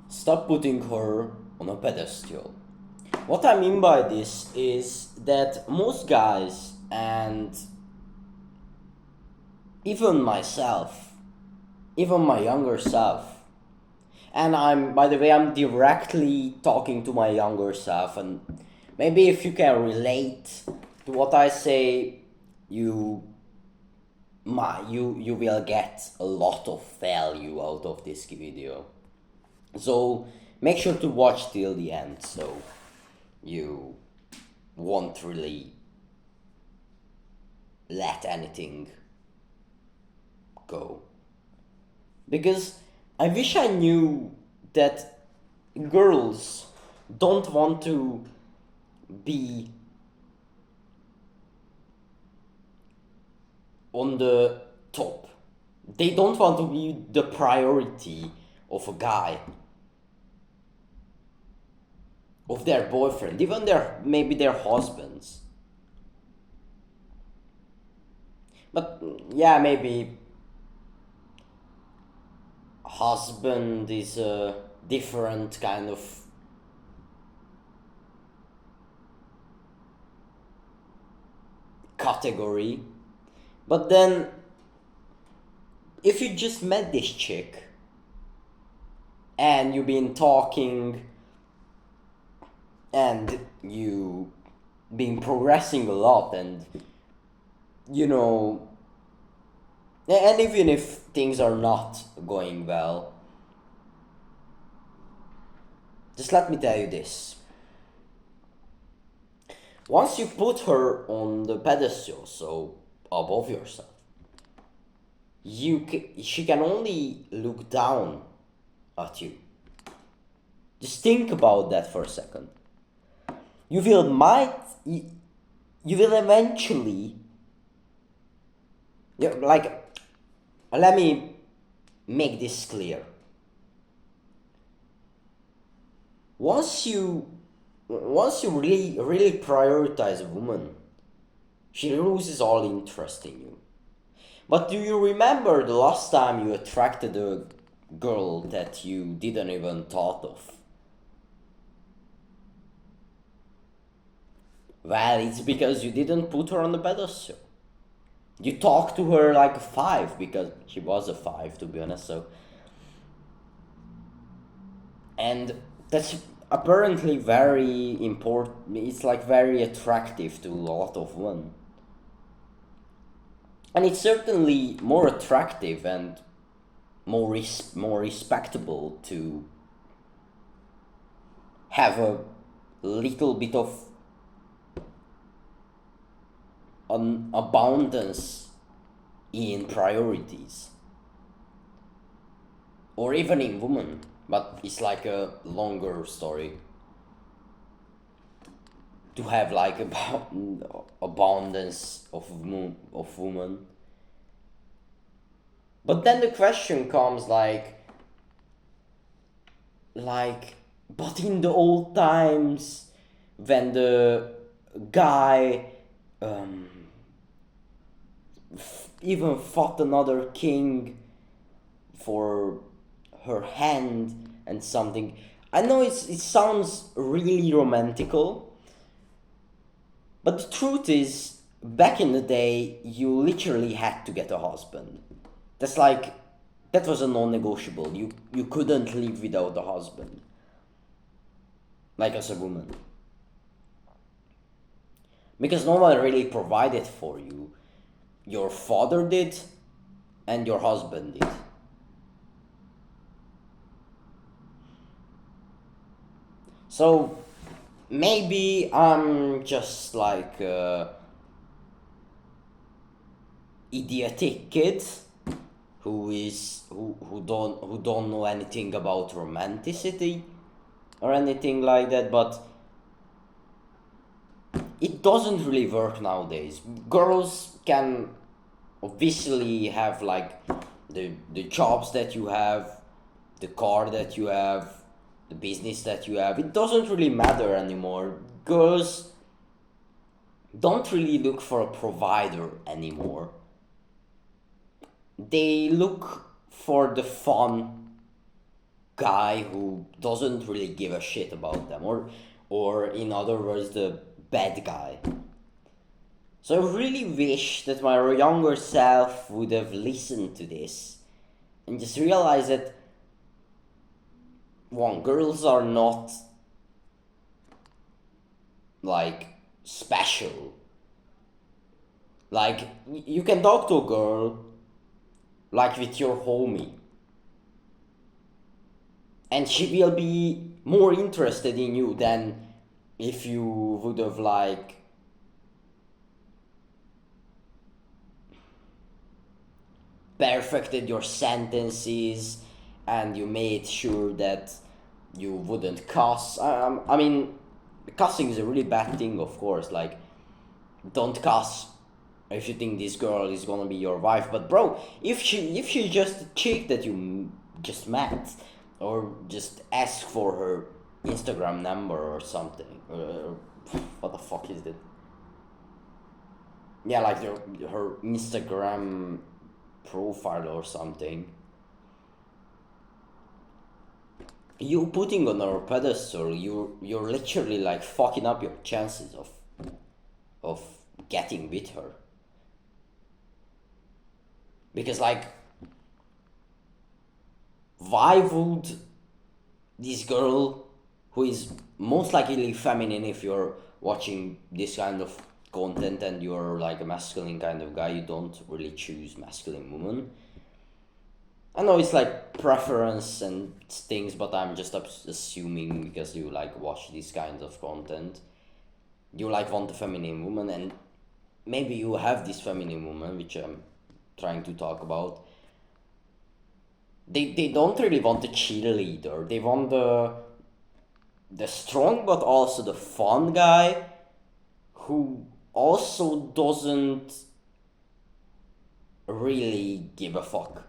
Stop putting her on a pedestal. What I mean by this is that most guys, and even myself, even my younger self, and by the way, I'm directly talking to my younger self, and maybe if you can relate to what I say, you you will get a lot of value out of this video. So make sure to watch till the end, so you won't really let anything go. Because I wish I knew that girls don't want to be on the top. They don't want to be the priority of a guy, of their boyfriend, even maybe their husbands. But yeah, maybe husband is a different kind of category. But then, if you just met this chick and you've been talking and you been progressing a lot, and you know, and even if things are not going well, just let me tell you this. Once you put her on the pedestal, so above yourself, she can only look down at you. Just think about that for a second. You will you will eventually, like, let me make this clear. Once you really prioritize a woman, she loses all interest in you. But do you remember the last time you attracted a girl that you didn't even thought of? Well, it's because you didn't put her on the pedestal. You talked to her like a five, because she was a five, to be honest. So, and that's apparently very important. It's like very attractive to a lot of women, and it's certainly more attractive and more respectable to have a little bit of an abundance in priorities, or even in women, but it's like a longer story to have like about abundance of women. But then the question comes like but in the old times, when the guy um, even fought another king for her hand and something. I know it sounds really romantical, but the truth is, back in the day, you literally had to get a husband. That's like, that was a non-negotiable. You couldn't live without a husband. Like as a woman. Because no one really provided for you. Your father did, and your husband did. So maybe I'm just like idiotic kid who don't know anything about romanticity or anything like that, but it doesn't really work nowadays. Girls can obviously have like the jobs that you have, the car that you have, the business that you have. It doesn't really matter anymore. Girls don't really look for a provider anymore. They look for the fun guy who doesn't really give a shit about them, or in other words, the bad guy. So I really wish that my younger self would have listened to this and just realized that one, girls are not like special. Like you can talk to a girl like with your homie, and she will be more interested in you than if you would have like perfected your sentences and you made sure that you wouldn't cuss. I mean, cussing is a really bad thing, of course. Like, don't cuss if you think this girl is gonna be your wife. But bro, if she's just a chick that you just met, or just ask for her Instagram number or something. What the fuck is that? Yeah, like her Instagram profile or something. You putting on her pedestal, you're literally like fucking up your chances of getting with her. Because like, why would this girl, who is most likely feminine if you're watching this kind of content and you're like a masculine kind of guy, you don't really choose masculine women. I know it's like preference and things, but I'm just assuming because you like watch these kinds of content, you like want a feminine woman, and maybe you have this feminine woman, which I'm trying to talk about. They don't really want a cheerleader. They want the strong but also the fun guy who also doesn't really give a fuck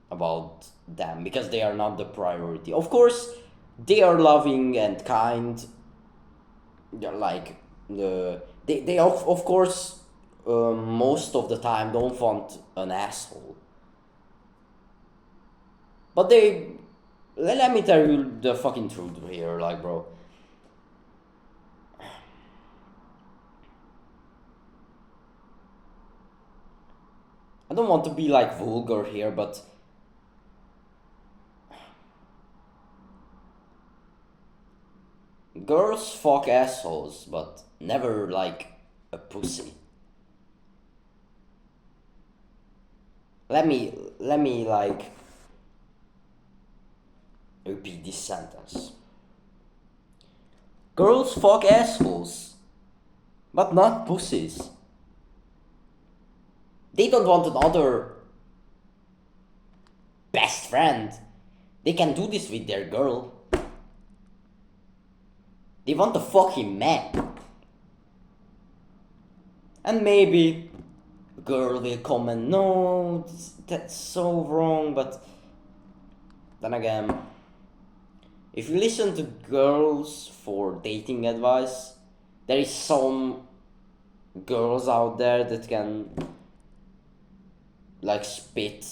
about them because they are not the priority. Of course, they are loving and kind. They're like they of course most of the time don't want an asshole. But let me tell you the fucking truth here, like, bro. I don't want to be like vulgar here, but girls fuck assholes, but never like a pussy. Let me like repeat this sentence. Girls fuck assholes, but not pussies. They don't want another best friend. They can do this with their girl. They want a fucking man. And maybe a girl will comment, no, that's so wrong, but then again, if you listen to girls for dating advice, there is some girls out there that can like spit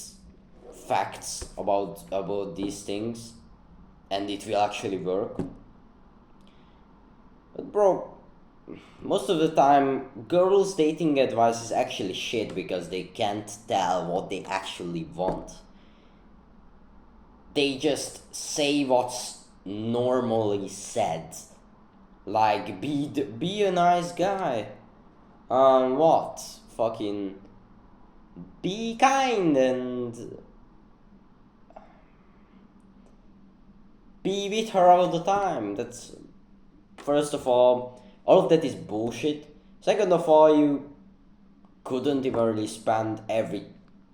facts about these things, and it will actually work. But bro, most of the time, girls' dating advice is actually shit because they can't tell what they actually want. They just say what's normally said. Like, be a nice guy. What? Fucking be kind and be with her all the time. That's, first of all of that is bullshit. Second of all, you couldn't even really spend every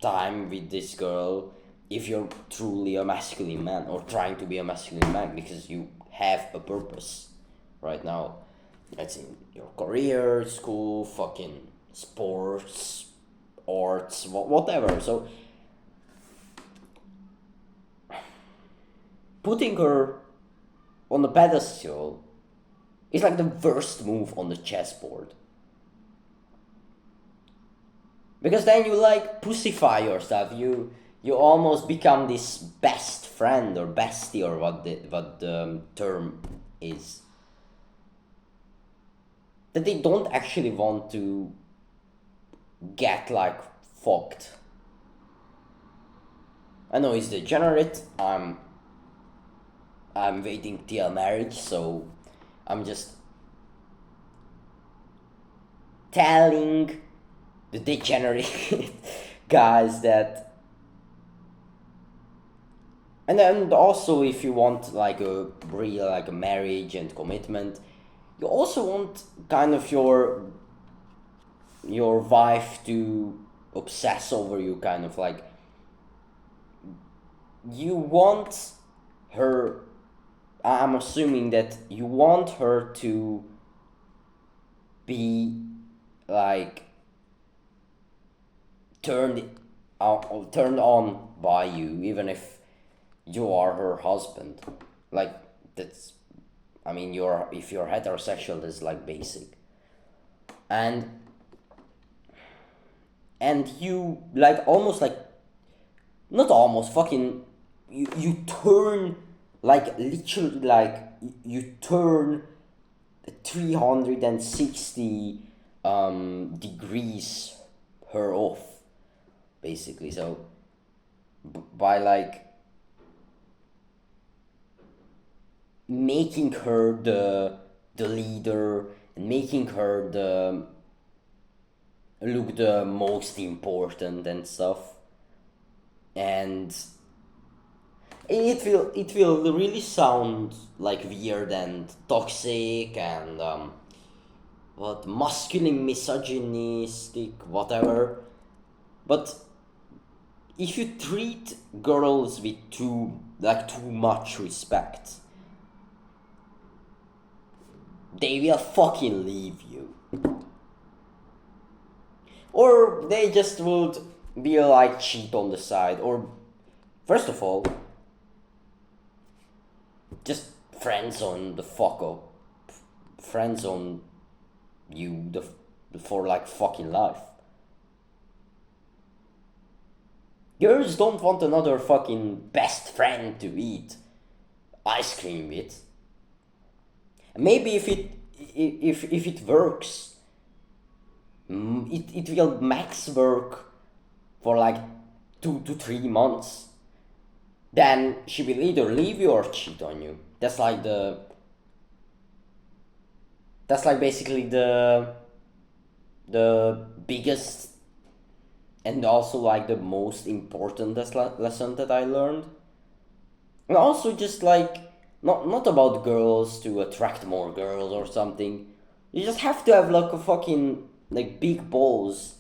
time with this girl if you're truly a masculine man or trying to be a masculine man, because you have a purpose right now. It's in your career, school, fucking sports, arts, whatever. So putting her on the pedestal is like the worst move on the chessboard. Because then you like pussify yourself. You you almost become this best friend or bestie or what the term is. That they don't actually want to get like fucked. I know it's degenerate. I'm waiting till marriage, so I'm just telling the degenerate guys that. And then also, if you want like a real like a marriage and commitment, you also want kind of your wife to obsess over you, kind of like you want her. I'm assuming that you want her to be like turned on by you, even if you are her husband. Like that's, I mean, if you're heterosexual, that's like basic. And you like almost like not almost fucking you turn like literally like you turn 360 degrees her off basically. So by like making her the leader and making her the look the most important and stuff, and it will really sound like weird and toxic and what masculine misogynistic whatever, but if you treat girls with too much respect, they will fucking leave you. Or they just would be like cheat on the side. Or, first of all, just friends on the fuck up. Friends on you for like fucking life. Girls don't want another fucking best friend to eat ice cream with. Maybe if it works, it will max work for like 2 to 3 months. Then she will either leave you or cheat on you. That's like basically the biggest and also like the most important lesson that I learned. And also just like not about girls to attract more girls or something. You just have to have like a fucking like big balls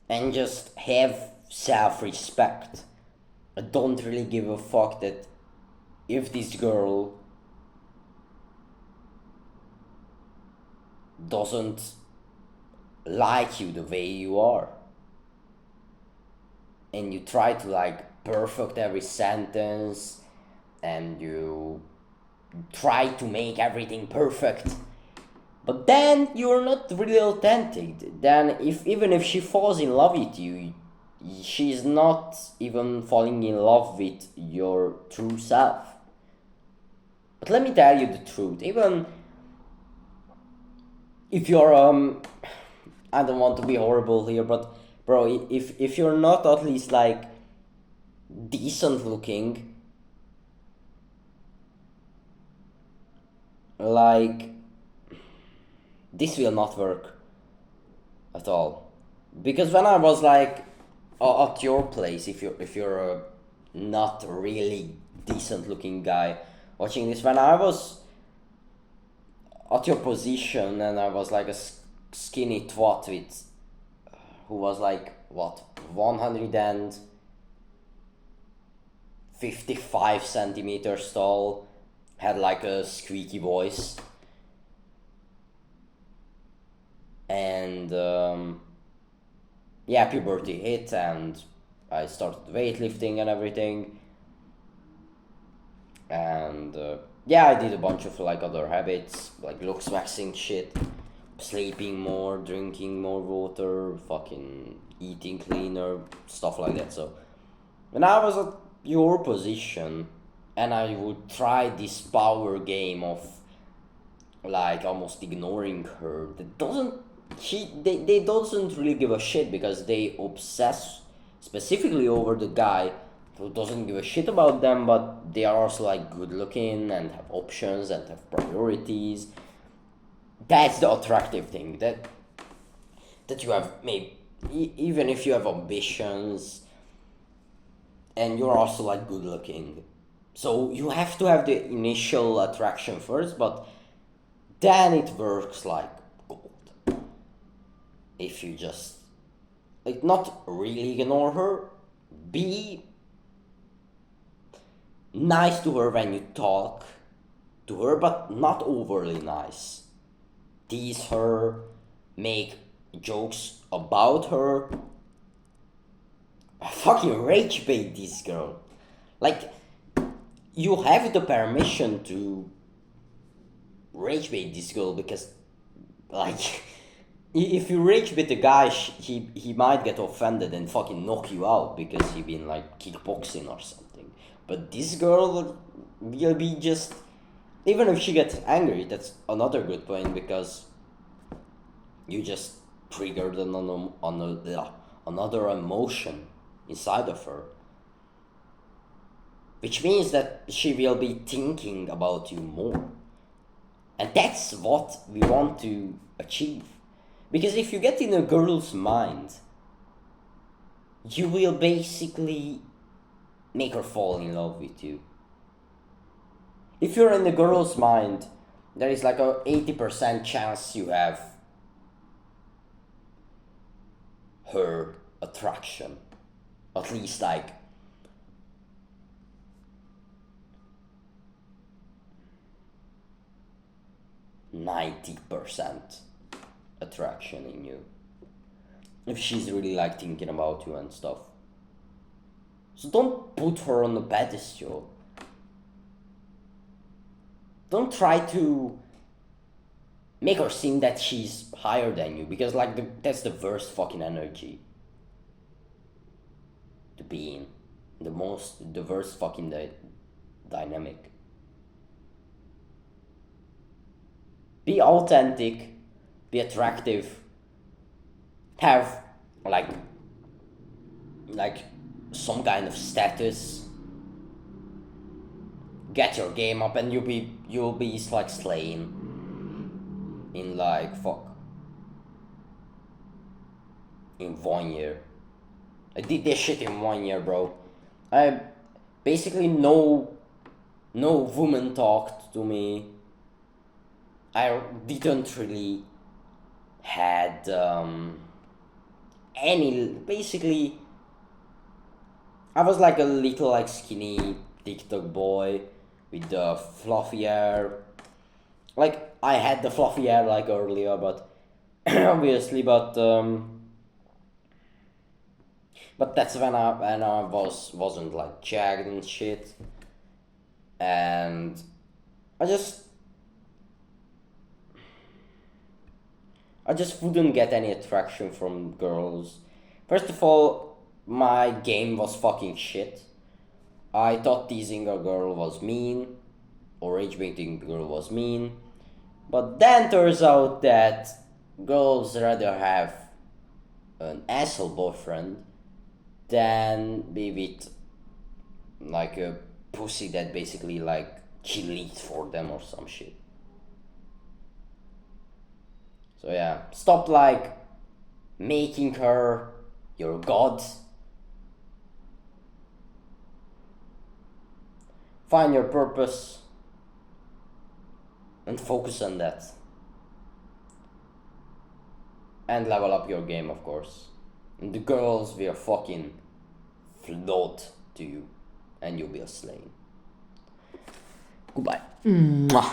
and just have self-respect. I don't really give a fuck that if this girl doesn't like you the way you are and you try to like perfect every sentence and you try to make everything perfect, but then you're not really authentic. Then even if she falls in love with you, she's not even falling in love with your true self. But let me tell you the truth, even if you're I don't want to be horrible here, but bro, if you're not at least like decent looking, like this will not work at all. Because when I was like at your place, if you're a not really decent looking guy watching this, when I was at your position and I was like a skinny twat with who was like what 155 centimeters tall, had like a squeaky voice, and yeah, puberty hit and I started weightlifting and everything, and yeah, I did a bunch of like other habits like looks waxing shit, sleeping more, drinking more water, fucking eating cleaner, stuff like that. So When I was at your position and I would try this power game of like almost ignoring her, that doesn't they doesn't really give a shit because they obsess specifically over the guy who doesn't give a shit about them, but they are also like good looking and have options and have priorities. That's the attractive thing, that you have maybe even if you have ambitions and you're also like good looking. So you have to have the initial attraction first, but then it works like gold. If you just like not really ignore her, be nice to her when you talk to her, but not overly nice. Tease her, make jokes about her. Fucking rage bait this girl. Like, you have the permission to rage bait this girl because, like, if you rage bait a guy, he might get offended and fucking knock you out because he been like kickboxing or something. But this girl will be just, even if she gets angry, that's another good point because you just triggered another emotion inside of her. Which means that she will be thinking about you more. And that's what we want to achieve. Because if you get in a girl's mind, you will basically make her fall in love with you. If you're in the girl's mind, there is like a 80% chance you have her attraction. At least like 90% attraction in you. If she's really like thinking about you and stuff. So don't put her on the pedestal. Don't try to make her seem that she's higher than you because like that's the worst fucking energy to be in. The worst fucking dynamic. Be authentic, be attractive, have like some kind of status, get your game up, and you'll be like slaying in like in 1 year. I did this shit in 1 year, bro. I basically no woman talked to me. I didn't really had any. Basically, I was like a little like skinny TikTok boy with the fluffy hair. Like I had the fluffy hair like earlier, but obviously, but that's when I wasn't like jagged and shit, and I just wouldn't get any attraction from girls. First of all, my game was fucking shit. I thought teasing a girl was mean, or rage baiting a girl was mean, but then turns out that girls rather have an asshole boyfriend than be with like a pussy that basically like she leads for them or some shit. So yeah, stop like making her your god. Find your purpose and focus on that. And level up your game, of course. And the girls will fucking float to you and you'll be a slave. Goodbye. Mwah.